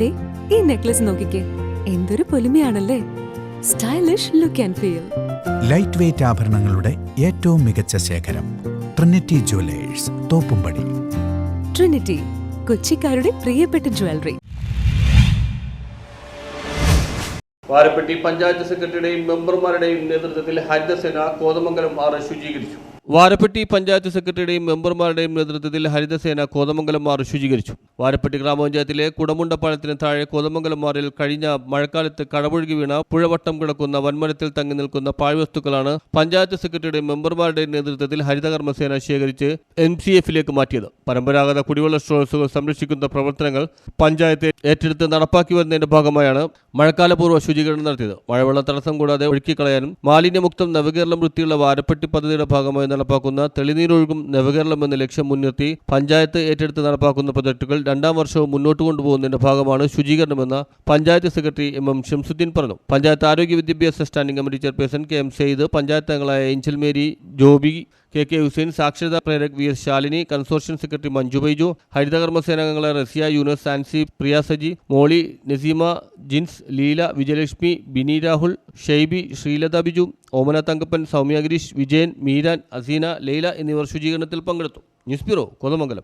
ദേ ഈ നെക്ലസ് നോക്കിക്കേ, എന്തൊരു പൊലിമയാണല്ലേ. Stylish look and feel. Light weight ആഭരണങ്ങളുടെ ഏറ്റവും മികച്ച ശേഖരം ട്രിനിറ്റി ജുവലേഴ്സ്, തോപ്പുംപടി. ട്രിനിറ്റി, കൊച്ചിക്കാരുടെ പ്രിയപ്പെട്ട ജ്വല്ലറി. വാരപ്പെട്ടി പഞ്ചായത്ത് സെക്രട്ടറിയുടെയും മെമ്പർമാരുടെയും നേതൃത്വത്തിൽ ഹരിതസേന കോതമംഗലം 6 ശുചീകരിച്ചു. വാരപ്പെട്ടി പഞ്ചായത്ത് സെക്രട്ടറിയുടെയും മെമ്പർമാരുടെയും നേതൃത്വത്തിൽ ഹരിതസേന കോതമംഗലം 6 ശുചീകരിച്ചു. വാരപ്പെട്ടി ഗ്രാമപഞ്ചായത്തിലെ കുടമുണ്ടപ്പാലത്തിന് താഴെ കോതമംഗലം 6-ൽ കഴിഞ്ഞ മഴക്കാലത്ത് കടപുഴകി വീണ പുഴവട്ടം കിടക്കുന്ന വൻമരത്തിൽ തങ്ങി നിൽക്കുന്ന പാഴ്വസ്തുക്കളാണ് പഞ്ചായത്ത് സെക്രട്ടറിയുടെയും മെമ്പർമാരുടെയും നേതൃത്വത്തിൽ ഹരിതകർമ്മസേന ശേഖരിച്ച് NCF-ലേക്ക് മാറ്റിയത്. പരമ്പരാഗത കുടിവെള്ള സ്രോതസ്സുകൾ സംരക്ഷിക്കുന്ന പ്രവർത്തനങ്ങൾ പഞ്ചായത്ത് ഏറ്റെടുത്ത് നടപ്പാക്കി വരുന്നതിന്റെ ഭാഗമായാണ് മഴക്കാലപൂർവ്വ ശുചീകരണം നടത്തിയത്. മഴവെള്ള തടസ്സം കൂടാതെ ഒഴുക്കിക്കളയാനും മാലിന്യമുക്തം നവകേരളം വൃത്തിയുള്ള വാരപ്പെട്ടി പദ്ധതിയുടെ ഭാഗമായി നടപ്പാക്കുന്ന തെളിനീരൊഴുകും നവകേരളം എന്ന ലക്ഷ്യം മുൻനിർത്തി പഞ്ചായത്ത് ഏറ്റെടുത്ത് നടപ്പാക്കുന്ന പ്രൊജക്ടുകൾ 2ാം വർഷവും മുന്നോട്ട് കൊണ്ടുപോകുന്നതിന്റെ ഭാഗമാണ് ശുചീകരണമെന്ന് പഞ്ചായത്ത് സെക്രട്ടറി MM ഷംസുദ്ദീൻ പറഞ്ഞു. പഞ്ചായത്ത് ആരോഗ്യ വിദ്യാഭ്യാസ standing committee chairperson KM Sayed, panchayat അംഗങ്ങളായ ഏഞ്ചൽ മേരി, ജോബി, KK ഹുസൈൻ, സാക്ഷരതാ പ്രേരക് VS Shalini, consortium secretary Manju Baiju, ഹരിതകർമ്മസേനാംഗങ്ങളായ റസിയ യൂനസ്, സാൻസി, പ്രിയ സജി, മോളി, നസീമ, ജിൻസ്, ലീല, വിജയലക്ഷ്മി, ബിനി രാഹുൽ, ഷെയ്ബി, ശ്രീലത ബിജു, ഓമന തങ്കപ്പൻ, സൗമ്യ ഗിരീഷ്, വിജയൻ, മീരാൻ, അസീന, ലൈല എന്നിവർ ശുചീകരണത്തിൽ പങ്കെടുത്തു. News bureau, Kothamangalam.